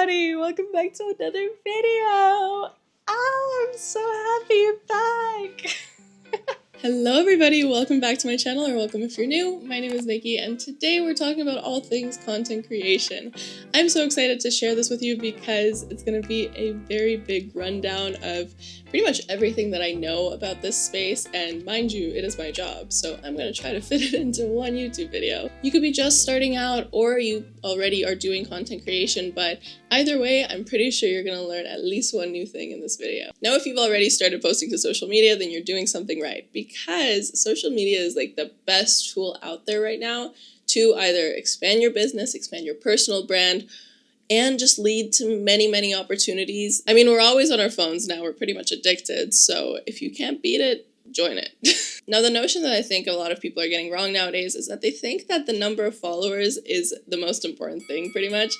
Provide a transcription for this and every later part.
everybody! Welcome back to another video! Oh, I'm so happy you're back! Hello everybody, welcome back to my channel, or welcome if you're new. My name is Nikki, and today we're talking about all things content creation. I'm so excited to share this with you because it's going to be a very big rundown of pretty much everything that I know about this space, and mind you, it is my job, so I'm going to try to fit it into one YouTube video. You could be just starting out, or you already are doing content creation, but either way, I'm pretty sure you're going to learn at least one new thing in this video. Now, if you've already started posting to social media, then you're doing something right, because social media is like the best tool out there right now to either expand your business, expand your personal brand, and just lead to many, many opportunities. I mean, we're always on our phones now, we're pretty much addicted, so if you can't beat it, join it. Now, the notion that I think a lot of people are getting wrong nowadays is that they think that the number of followers is the most important thing, pretty much.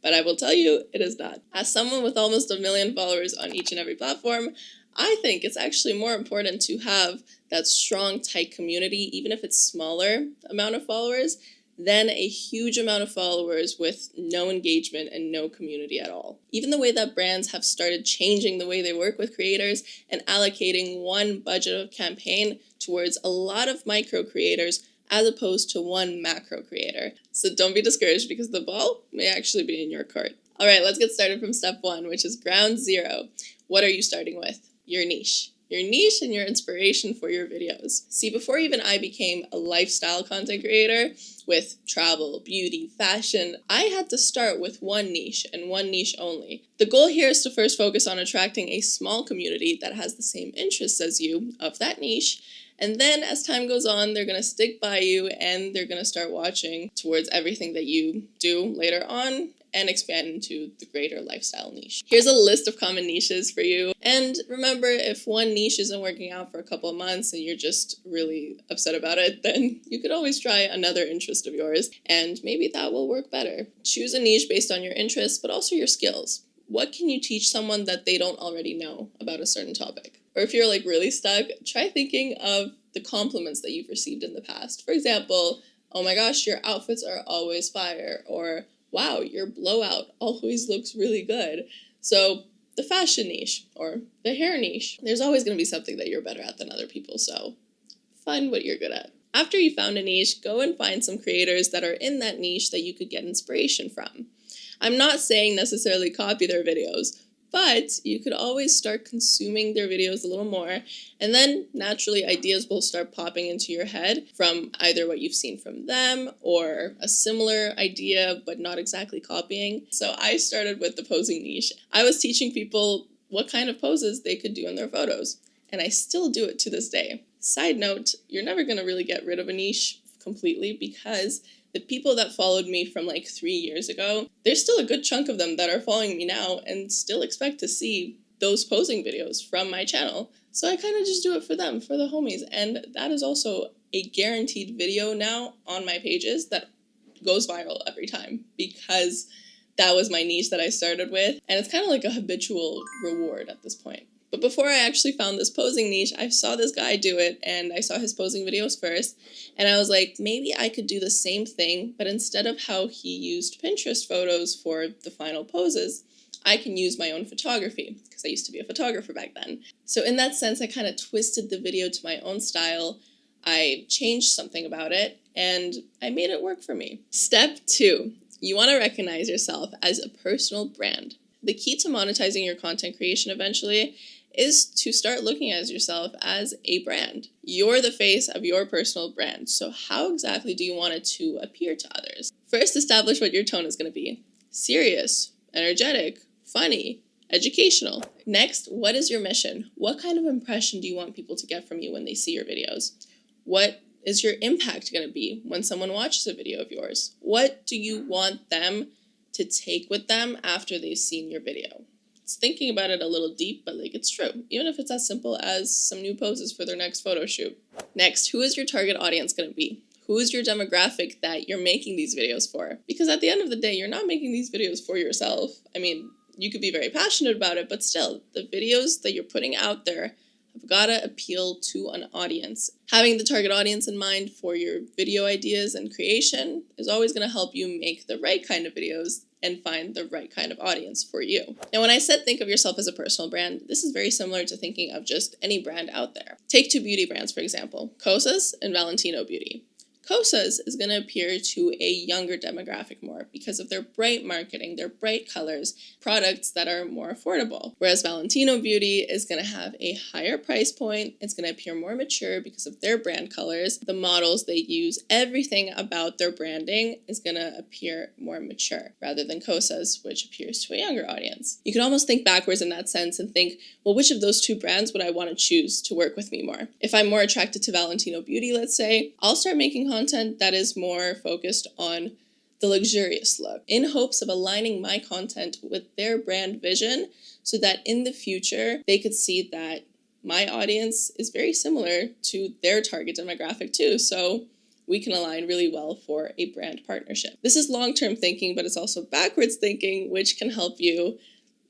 But I will tell you, it is not. As someone with almost 1 million followers on each and every platform, I think it's actually more important to have that strong, tight community, even if it's smaller amount of followers, than a huge amount of followers with no engagement and no community at all. Even the way that brands have started changing the way they work with creators and allocating one budget of campaign towards a lot of micro creators as opposed to one macro creator. So don't be discouraged, because the ball may actually be in your court. All right, let's get started from step one, which is ground zero. What are you starting with? Your niche. Your niche and your inspiration for your videos. See, before even I became a lifestyle content creator with travel, beauty, fashion, I had to start with one niche and one niche only. The goal here is to first focus on attracting a small community that has the same interests as you of that niche. And then as time goes on, they're going to stick by you and they're going to start watching towards everything that you do later on and expand into the greater lifestyle niche. Here's a list of common niches for you. And remember, if one niche isn't working out for a couple of months and you're just really upset about it, then you could always try another interest of yours, and maybe that will work better. Choose a niche based on your interests, but also your skills. What can you teach someone that they don't already know about a certain topic? Or if you're like really stuck, try thinking of the compliments that you've received in the past. For example, oh my gosh, your outfits are always fire, or wow, your blowout always looks really good. So the fashion niche or the hair niche, there's always going to be something that you're better at than other people, so find what you're good at. After you found a niche, go and find some creators that are in that niche that you could get inspiration from. I'm not saying necessarily copy their videos, but you could always start consuming their videos a little more, and then naturally ideas will start popping into your head from either what you've seen from them or a similar idea but not exactly copying. So I started with the posing niche. I was teaching people what kind of poses they could do in their photos, and I still do it to this day. Side note, you're never going to really get rid of a niche completely, because the people that followed me from like 3 years ago, there's still a good chunk of them that are following me now and still expect to see those posing videos from my channel. So I kind of just do it for them, for the homies. And that is also a guaranteed video now on my pages that goes viral every time, because that was my niche that I started with. And it's kind of like a habitual reward at this point. But before I actually found this posing niche, I saw this guy do it, and I saw his posing videos first, and I was like, maybe I could do the same thing, but instead of how he used Pinterest photos for the final poses, I can use my own photography, because I used to be a photographer back then. So in that sense, I kind of twisted the video to my own style, I changed something about it, and I made it work for me. Step 2, you want to recognize yourself as a personal brand. The key to monetizing your content creation eventually is to start looking at yourself as a brand. You're the face of your personal brand, so how exactly do you want it to appear to others? First, establish what your tone is going to be. Serious, energetic, funny, educational. Next, what is your mission? What kind of impression do you want people to get from you when they see your videos? What is your impact going to be when someone watches a video of yours? What do you want them to take with them after they've seen your video? It's thinking about it a little deep, but like, it's true, even if it's as simple as some new poses for their next photo shoot. Next, who is your target audience going to be? Who is your demographic that you're making these videos for? Because at the end of the day, you're not making these videos for yourself. I mean, you could be very passionate about it, but still, the videos that you're putting out there have got to appeal to an audience. Having the target audience in mind for your video ideas and creation is always going to help you make the right kind of videos and find the right kind of audience for you. Now, when I said think of yourself as a personal brand, this is very similar to thinking of just any brand out there. Take two beauty brands, for example, Kosas and Valentino Beauty. Kosas is going to appeal to a younger demographic more because of their bright marketing, their bright colors, products that are more affordable. Whereas Valentino Beauty is going to have a higher price point. It's going to appear more mature because of their brand colors, the models they use, everything about their branding is going to appear more mature rather than Kosas, which appears to a younger audience. You can almost think backwards in that sense and think, well, which of those two brands would I want to choose to work with me more? If I'm more attracted to Valentino Beauty, let's say, I'll start making content that is more focused on the luxurious look in hopes of aligning my content with their brand vision so that in the future they could see that my audience is very similar to their target demographic too. So we can align really well for a brand partnership. This is long-term thinking, but it's also backwards thinking, which can help you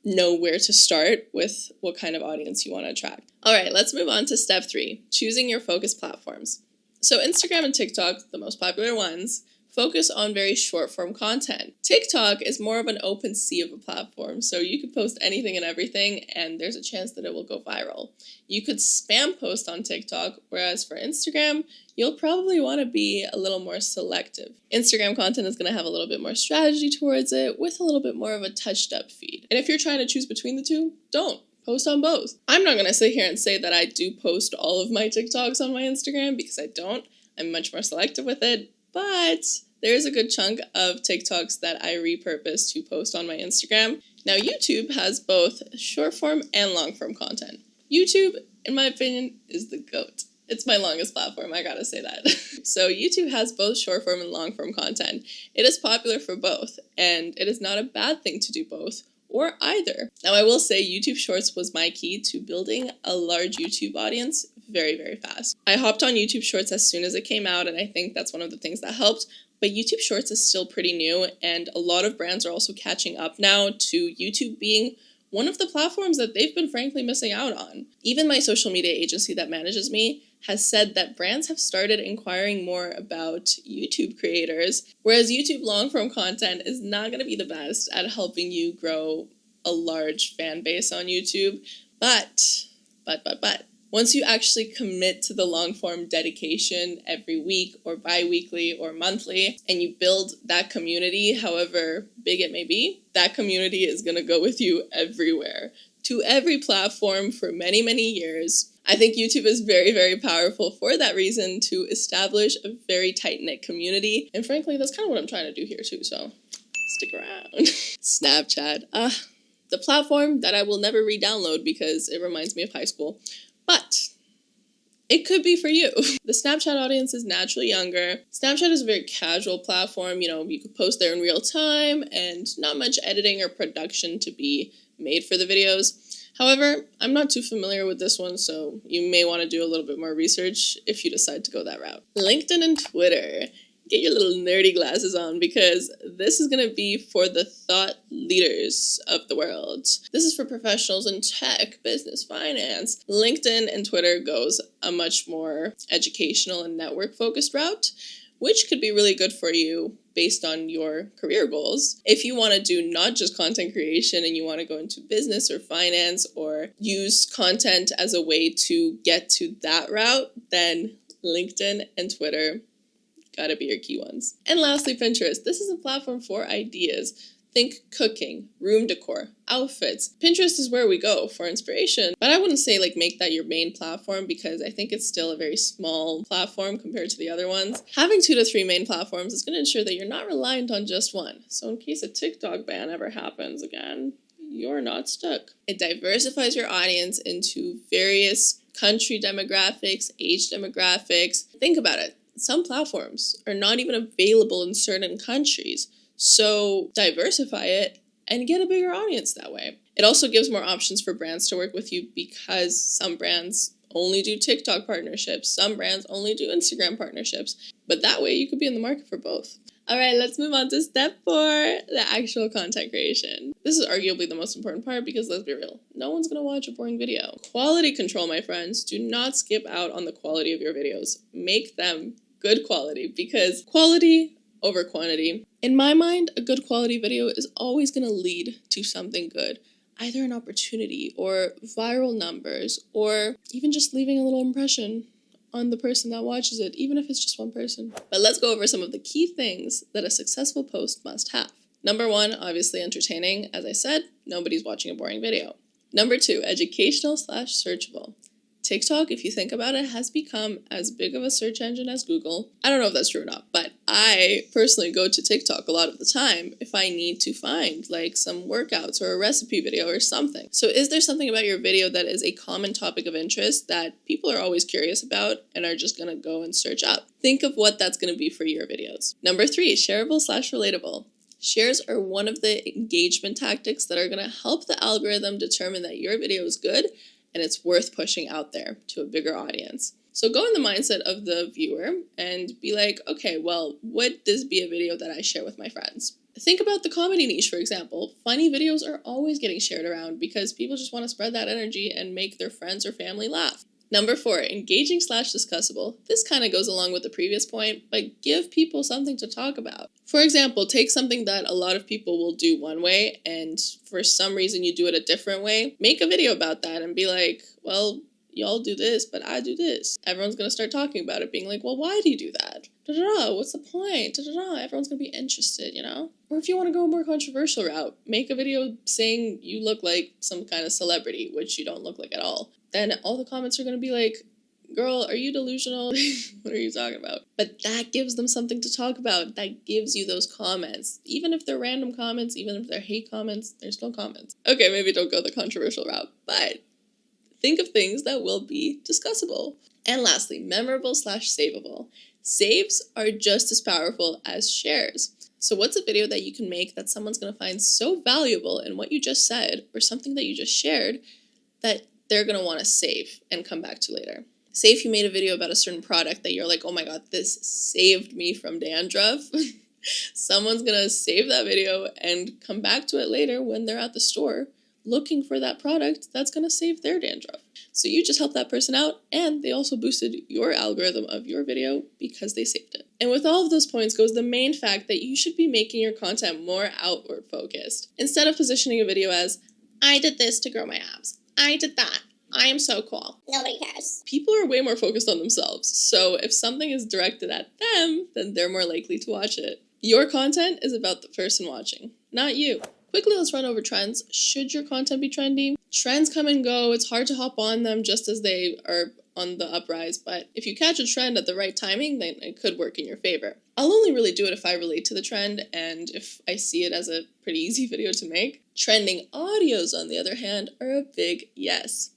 know where to start with what kind of audience you want to attract. All right, let's move on to step 3, choosing your focus platforms. So Instagram and TikTok, the most popular ones, focus on very short form content. TikTok is more of an open sea of a platform, so you could post anything and everything and there's a chance that it will go viral. You could spam post on TikTok, whereas for Instagram, you'll probably want to be a little more selective. Instagram content is going to have a little bit more strategy towards it with a little bit more of a touched up feed. And if you're trying to choose between the two, don't. Post on both. I'm not going to sit here and say that I do post all of my TikToks on my Instagram because I don't. I'm much more selective with it, but there's a good chunk of TikToks that I repurpose to post on my Instagram. Now, YouTube has both short form and long form content. YouTube, in my opinion, is the GOAT. It's my longest platform, I gotta say that. So YouTube has both short form and long form content. It is popular for both, and it is not a bad thing to do both or either. Now, I will say YouTube Shorts was my key to building a large YouTube audience very, very fast. I hopped on YouTube Shorts as soon as it came out, and I think that's one of the things that helped. But YouTube Shorts is still pretty new, and a lot of brands are also catching up now to YouTube being one of the platforms that they've been frankly missing out on. Even my social media agency that manages me has said that brands have started inquiring more about YouTube creators, whereas YouTube long-form content is not going to be the best at helping you grow a large fan base on YouTube. But, once you actually commit to the long-form dedication every week or bi-weekly or monthly, and you build that community, however big it may be, that community is going to go with you everywhere, to every platform for many, many years. I think YouTube is very, very powerful for that reason to establish a very tight-knit community. And frankly, that's kind of what I'm trying to do here too, so stick around. Snapchat. The platform that I will never re-download because it reminds me of high school. But it could be for you. The Snapchat audience is naturally younger. Snapchat is a very casual platform. You know, you could post there in real time and not much editing or production to be made for the videos. However, I'm not too familiar with this one, so you may want to do a little bit more research if you decide to go that route. LinkedIn and Twitter. Get your little nerdy glasses on because this is going to be for the thought leaders of the world. This is for professionals in tech, business, finance. LinkedIn and Twitter goes a much more educational and network-focused route, which could be really good for you based on your career goals. If you want to do not just content creation and you want to go into business or finance or use content as a way to get to that route, then LinkedIn and Twitter gotta be your key ones. And lastly, Pinterest. This is a platform for ideas. Think cooking, room decor, outfits. Pinterest is where we go for inspiration. But I wouldn't say make that your main platform because I think it's still a very small platform compared to the other ones. Having 2 to 3 main platforms is going to ensure that you're not reliant on just one. So in case a TikTok ban ever happens again, you're not stuck. It diversifies your audience into various country demographics, age demographics. Think about it. Some platforms are not even available in certain countries. So diversify it and get a bigger audience that way. It also gives more options for brands to work with you because some brands only do TikTok partnerships. Some brands only do Instagram partnerships. But that way you could be in the market for both. All right, let's move on to step 4, the actual content creation. This is arguably the most important part because let's be real, no one's gonna watch a boring video. Quality control, my friends. Do not skip out on the quality of your videos. Make them good quality because quality over quantity. In my mind, a good quality video is always going to lead to something good. Either an opportunity or viral numbers or even just leaving a little impression on the person that watches it, even if it's just one person. But let's go over some of the key things that a successful post must have. Number 1, obviously entertaining. As I said, nobody's watching a boring video. Number 2, educational/searchable. TikTok, if you think about it, has become as big of a search engine as Google. I don't know if that's true or not, but I personally go to TikTok a lot of the time if I need to find like some workouts or a recipe video or something. So is there something about your video that is a common topic of interest that people are always curious about and are just gonna go and search up? Think of what that's gonna be for your videos. Number 3, shareable/relatable. Shares are one of the engagement tactics that are gonna help the algorithm determine that your video is good and it's worth pushing out there to a bigger audience. So go in the mindset of the viewer and be like, okay, well, would this be a video that I share with my friends? Think about the comedy niche, for example. Funny videos are always getting shared around because people just want to spread that energy and make their friends or family laugh. Number 4, engaging/discussable. This kind of goes along with the previous point, but give people something to talk about. For example, take something that a lot of people will do one way, and for some reason you do it a different way. Make a video about that and be like, well, y'all do this, but I do this. Everyone's going to start talking about it, being like, well, why do you do that? Da-da-da, what's the point? Da-da-da, everyone's going to be interested, you know? Or if you want to go a more controversial route, make a video saying you look like some kind of celebrity, which you don't look like at all. Then all the comments are going to be like, girl, are you delusional? What are you talking about? But that gives them something to talk about. That gives you those comments. Even if they're random comments, even if they're hate comments, they're still comments. Okay, maybe don't go the controversial route, but think of things that will be discussable. And lastly, memorable/savable. Saves are just as powerful as shares. So what's a video that you can make that someone's going to find so valuable in what you just said or something that you just shared that they're going to want to save and come back to later? Say if you made a video about a certain product that you're like, oh my god, this saved me from dandruff. Someone's going to save that video and come back to it later when they're at the store looking for that product that's going to save their dandruff. So you just helped that person out, and they also boosted your algorithm of your video because they saved it. And with all of those points goes the main fact that you should be making your content more outward focused. Instead of positioning a video as, I did this to grow my abs. I did that. I am so cool. Nobody cares. People are way more focused on themselves. So if something is directed at them, then they're more likely to watch it. Your content is about the person watching, not you. Quickly, let's run over trends. Should your content be trendy? Trends come and go. It's hard to hop on them just as they are on the uprise, but if you catch a trend at the right timing, then it could work in your favor. I'll only really do it if I relate to the trend and if I see it as a pretty easy video to make. Trending audios, on the other hand, are a big yes.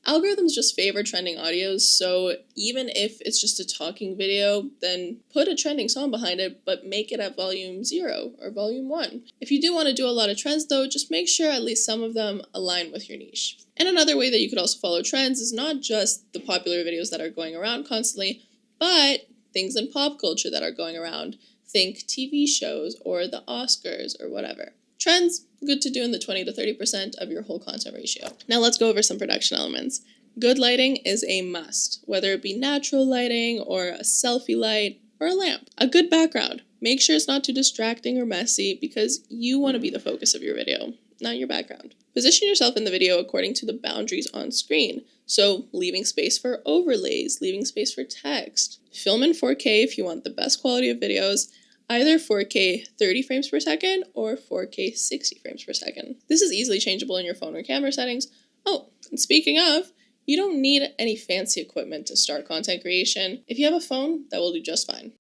Algorithms just favor trending audios, so even if it's just a talking video, then put a trending song behind it, but make it at volume 0 or volume 1. If you do want to do a lot of trends though, just make sure at least some of them align with your niche. And another way that you could also follow trends is not just the popular videos that are going around constantly, but things in pop culture that are going around. Think TV shows or the Oscars or whatever. Trends, good to do in the 20 to 30% of your whole content ratio. Now let's go over some production elements. Good lighting is a must, whether it be natural lighting or a selfie light or a lamp. A good background. Make sure it's not too distracting or messy because you want to be the focus of your video, not your background. Position yourself in the video according to the boundaries on screen. So leaving space for overlays, leaving space for text. Film in 4K if you want the best quality of videos. Either 4K 30 frames per second or 4K 60 frames per second. This is easily changeable in your phone or camera settings. Oh, and speaking of, you don't need any fancy equipment to start content creation. If you have a phone, that will do just fine.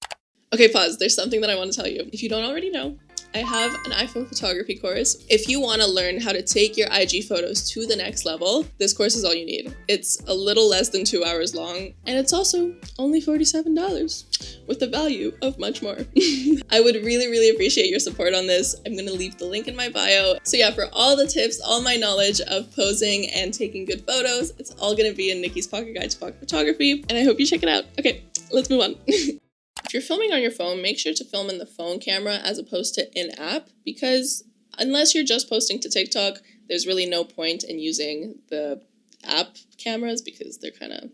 Okay, pause. There's something that I want to tell you. If you don't already know, I have an iPhone photography course. If you want to learn how to take your IG photos to the next level, this course is all you need. It's a little less than 2 hours long, and it's also only $47 with the value of much more. I would really appreciate your support on this. I'm going to leave the link in my bio. So yeah, for all the tips, all my knowledge of posing and taking good photos, it's all going to be in Niki's Pocket Guide to Pocket Photography, and I hope you check it out. Okay, let's move on. If you're filming on your phone, make sure to film in the phone camera as opposed to in-app, because unless you're just posting to TikTok, there's really no point in using the app cameras because they're kind of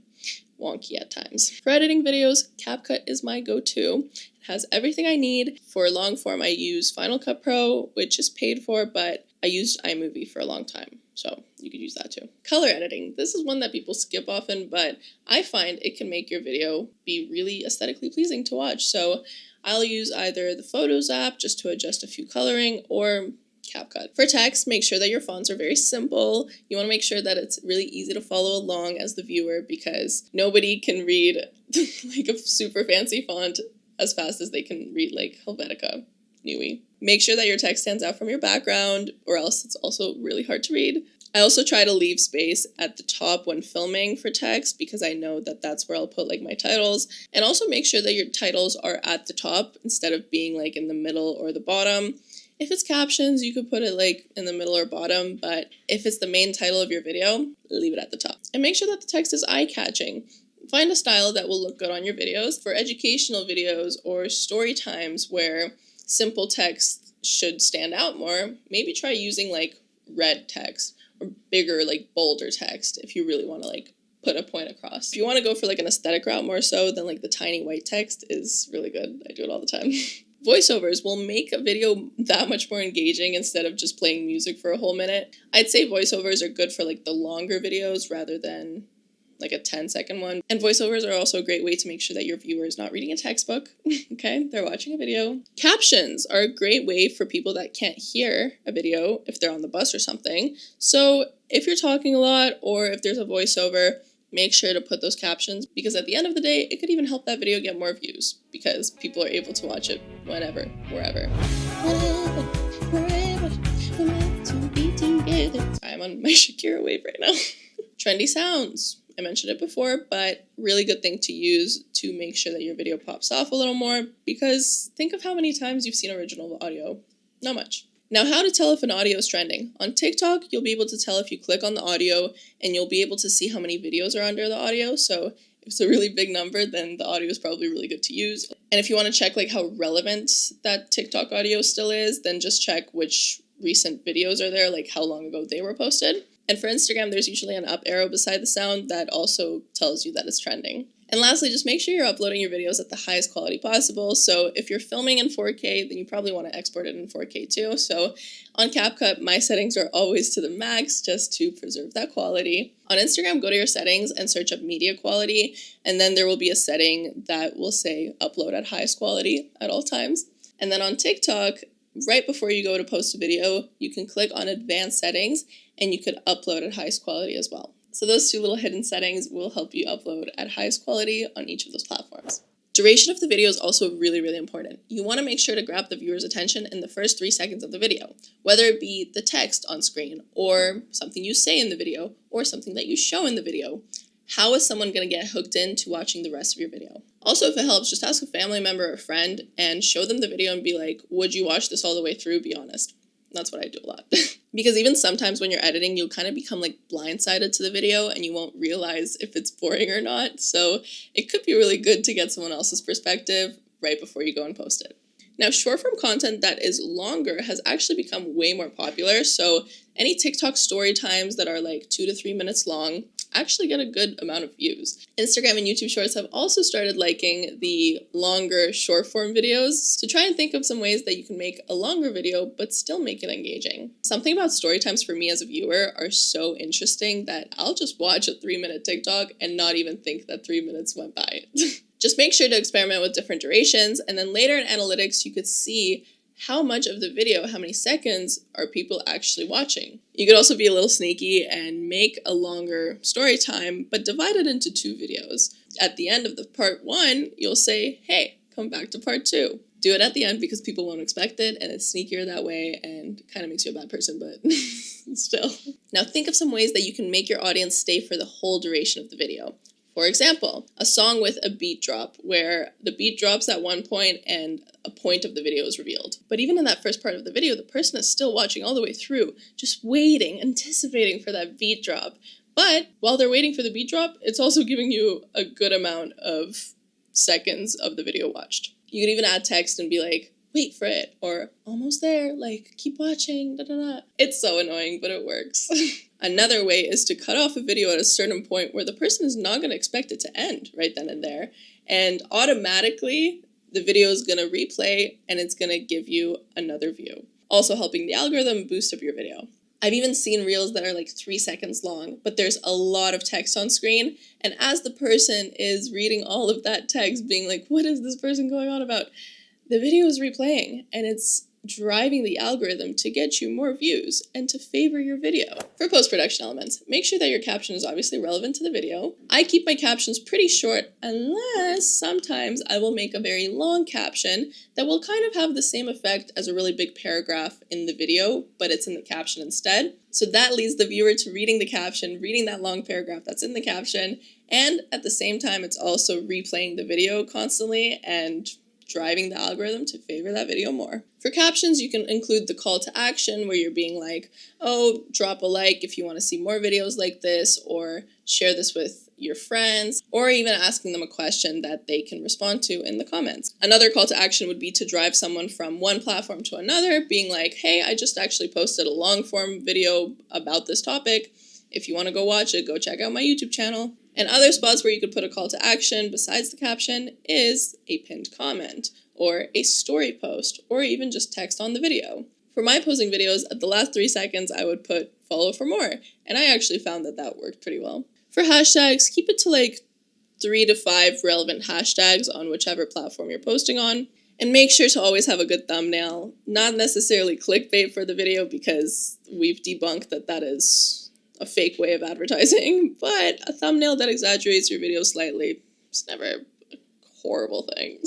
wonky at times. For editing videos, CapCut is my go-to. It has everything I need. For long form, I use Final Cut Pro, which is paid for, but I used iMovie for a long time, so you could use that too. Color editing. This is one that people skip often, but I find it can make your video be really aesthetically pleasing to watch. So I'll use either the Photos app just to adjust a few coloring, or CapCut. For text, make sure that your fonts are very simple. You want to make sure that it's really easy to follow along as the viewer, because nobody can read like a super fancy font as fast as they can read like Helvetica Newy. Make sure that your text stands out from your background, or else it's also really hard to read. I also try to leave space at the top when filming for text, because I know that that's where I'll put like my titles. And also make sure that your titles are at the top instead of being like in the middle or the bottom. If it's captions, you could put it like in the middle or bottom, but if it's the main title of your video, leave it at the top. And make sure that the text is eye-catching. Find a style that will look good on your videos. For educational videos or story times where simple text should stand out more, maybe try using like red text or bigger, like bolder text if you really want to like put a point across. If you want to go for like an aesthetic route more so, then like the tiny white text is really good. I do it all the time. Voiceovers will make a video that much more engaging instead of just playing music for a whole minute. I'd say voiceovers are good for like the longer videos rather than like a 10-second one. And voiceovers are also a great way to make sure that your viewer is not reading a textbook, okay? They're watching a video. Captions are a great way for people that can't hear a video if they're on the bus or something. So if you're talking a lot or if there's a voiceover, make sure to put those captions, because at the end of the day, it could even help that video get more views because people are able to watch it whenever, wherever. Wherever, we're meant to be together. I'm on my Shakira wave right now. Trendy sounds. I mentioned it before, but really good thing to use to make sure that your video pops off a little more, because think of how many times you've seen original audio. Not much. Now, how to tell if an audio is trending. On TikTok, you'll be able to tell if you click on the audio, and you'll be able to see how many videos are under the audio. So if it's a really big number, then the audio is probably really good to use. And if you want to check like how relevant that TikTok audio still is, then just check which recent videos are there, like how long ago they were posted. And for Instagram, there's usually an up arrow beside the sound that also tells you that it's trending. And lastly, just make sure you're uploading your videos at the highest quality possible. So if you're filming in 4K, then you probably want to export it in 4K too. So on CapCut, my settings are always to the max just to preserve that quality. On Instagram, go to your settings and search up media quality. And then there will be a setting that will say upload at highest quality at all times. And then on TikTok, right before you go to post a video, you can click on advanced settings and you could upload at highest quality as well. So those two little hidden settings will help you upload at highest quality on each of those platforms. Duration of the video is also really, really important. You want to make sure to grab the viewer's attention in the first 3 seconds of the video, whether it be the text on screen or something you say in the video or something that you show in the video. How is someone going to get hooked into watching the rest of your video? Also, if it helps, just ask a family member or a friend and show them the video and be like, would you watch this all the way through? Be honest. That's what I do a lot. Because even sometimes when you're editing, you'll kind of become like blindsided to the video and you won't realize if it's boring or not. So it could be really good to get someone else's perspective right before you go and post it. Now, short form content that is longer has actually become way more popular. So any TikTok story times that are like 2 to 3 minutes long actually get a good amount of views. Instagram and YouTube Shorts have also started liking the longer short form videos to try and think of some ways that you can make a longer video but still make it engaging. Something about story times for me as a viewer are so interesting that I'll just watch a 3-minute TikTok and not even think that 3 minutes went by. Just make sure to experiment with different durations, and then later in analytics you could see how much of the video, how many seconds are people actually watching. You could also be a little sneaky and make a longer story time, but divide it into 2 videos. At the end of the part 1, you'll say, hey, come back to part 2. Do it at the end because people won't expect it, and it's sneakier that way and kind of makes you a bad person, but still. Now think of some ways that you can make your audience stay for the whole duration of the video. For example, a song with a beat drop where the beat drops at one point and a point of the video is revealed. But even in that first part of the video, the person is still watching all the way through, just waiting, anticipating for that beat drop. But while they're waiting for the beat drop, it's also giving you a good amount of seconds of the video watched. You could even add text and be like, wait for it, or almost there, like, keep watching, da da da. It's so annoying, but it works. Another way is to cut off a video at a certain point where the person is not going to expect it to end right then and there, and automatically the video is going to replay and it's going to give you another view, also helping the algorithm boost up your video. I've even seen reels that are like 3 seconds long, but there's a lot of text on screen, and as the person is reading all of that text, being like, what is this person going on about? The video is replaying, and it's driving the algorithm to get you more views and to favor your video. For post-production elements, make sure that your caption is obviously relevant to the video. I keep my captions pretty short unless sometimes I will make a very long caption that will kind of have the same effect as a really big paragraph in the video, but it's in the caption instead. So that leads the viewer to reading the caption, reading that long paragraph that's in the caption, and at the same time it's also replaying the video constantly and driving the algorithm to favor that video more. For captions, you can include the call to action where you're being like, oh, drop a like if you want to see more videos like this, or share this with your friends, or even asking them a question that they can respond to in the comments. Another call to action would be to drive someone from one platform to another, being like, hey, I just actually posted a long form video about this topic. If you want to go watch it, go check out my YouTube channel. And other spots where you could put a call to action besides the caption is a pinned comment, or a story post, or even just text on the video. For my posting videos, at the last 3 seconds, I would put follow for more, and I actually found that that worked pretty well. For hashtags, keep it to like 3 to 5 relevant hashtags on whichever platform you're posting on. And make sure to always have a good thumbnail, not necessarily clickbait for the video, because we've debunked that that is a fake way of advertising, but a thumbnail that exaggerates your video slightly is never a horrible thing.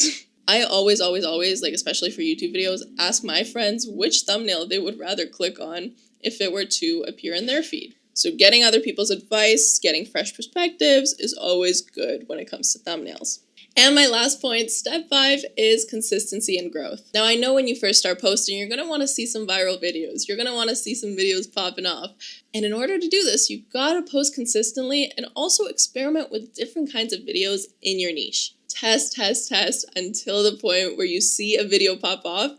I always, like especially for YouTube videos, ask my friends which thumbnail they would rather click on if it were to appear in their feed. So getting other people's advice, getting fresh perspectives is always good when it comes to thumbnails. And my last point, step 5, is consistency and growth. Now, I know when you first start posting, you're going to want to see some viral videos. You're going to want to see some videos popping off. And in order to do this, you've got to post consistently and also experiment with different kinds of videos in your niche. Test until the point where you see a video pop off,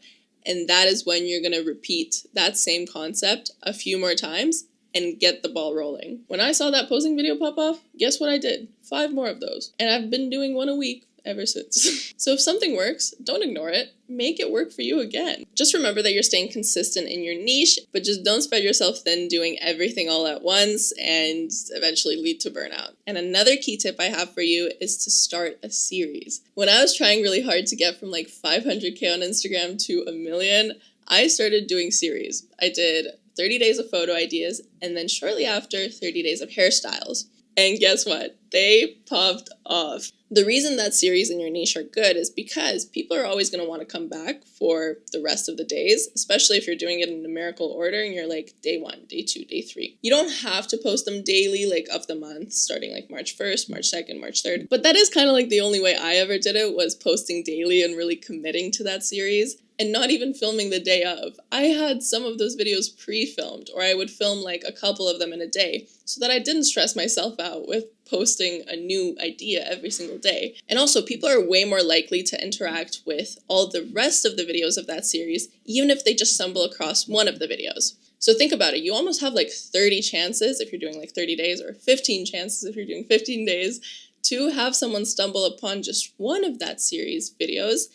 and that is when you're going to repeat that same concept a few more times and get the ball rolling. When I saw that posing video pop off, guess what I did? 5 more of those. And I've been doing 1 a week ever since. So if something works, don't ignore it. Make it work for you again. Just remember that you're staying consistent in your niche, but just don't spread yourself thin doing everything all at once and eventually lead to burnout. And another key tip I have for you is to start a series. When I was trying really hard to get from like 500K on Instagram to 1 million, I started doing series. I did 30 days of photo ideas, and then shortly after, 30 days of hairstyles. And guess what? They popped off. The reason that series in your niche are good is because people are always going to want to come back for the rest of the days, especially if you're doing it in numerical order and you're like day 1, day 2, day 3. You don't have to post them daily, like of the month, starting like March 1st, March 2nd, March 3rd. But that is kind of like the only way I ever did it, was posting daily and really committing to that series. And not even filming the day of. I had some of those videos pre-filmed, or I would film like a couple of them in a day, so that I didn't stress myself out with posting a new idea every single day. And also, people are way more likely to interact with all the rest of the videos of that series, even if they just stumble across one of the videos. So think about it, you almost have like 30 chances if you're doing like 30 days, or 15 chances if you're doing 15 days, to have someone stumble upon just one of that series videos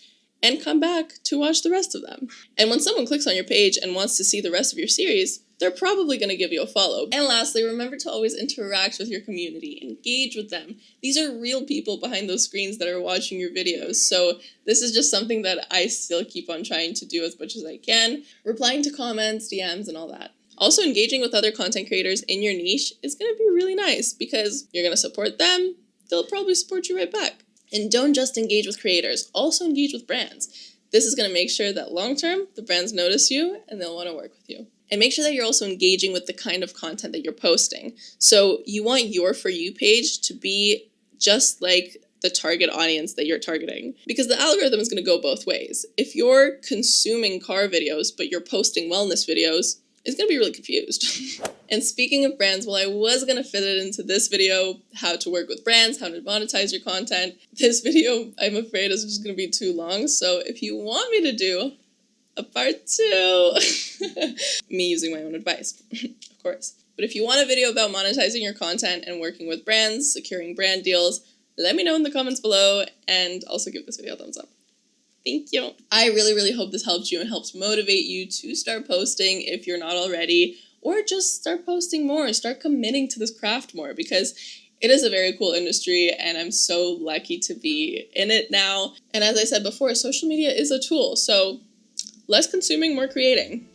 and come back to watch the rest of them. And when someone clicks on your page and wants to see the rest of your series, they're probably going to give you a follow. And lastly, remember to always interact with your community, engage with them. These are real people behind those screens that are watching your videos. So this is just something that I still keep on trying to do as much as I can, replying to comments, DMs, and all that. Also, engaging with other content creators in your niche is going to be really nice because you're going to support them, they'll probably support you right back. And don't just engage with creators, also engage with brands. This is going to make sure that long-term, the brands notice you and they'll want to work with you. And make sure that you're also engaging with the kind of content that you're posting. So you want your For You page to be just like the target audience that you're targeting. Because the algorithm is going to go both ways. If you're consuming car videos, but you're posting wellness videos, it's going to be really confused. And speaking of brands, well, I was going to fit it into this video, how to work with brands, how to monetize your content. This video, I'm afraid, is just going to be too long. So if you want me to do a part 2. Me using my own advice, of course. But if you want a video about monetizing your content and working with brands, securing brand deals, let me know in the comments below, and also give this video a thumbs up. Thank you. I really hope this helped you and helps motivate you to start posting if you're not already, or just start posting more, start committing to this craft more, because it is a very cool industry and I'm so lucky to be in it now. And as I said before, social media is a tool, so less consuming, more creating.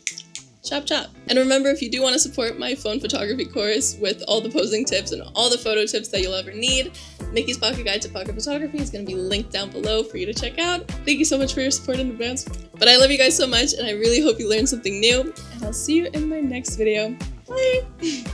Chop chop. And remember, if you do want to support my phone photography course with all the posing tips and all the photo tips that you'll ever need, Niki's Pocket Guide to Pocket Photography is going to be linked down below for you to check out. Thank you so much for your support in advance. But I love you guys so much, and I really hope you learned something new, and I'll see you in my next video. Bye!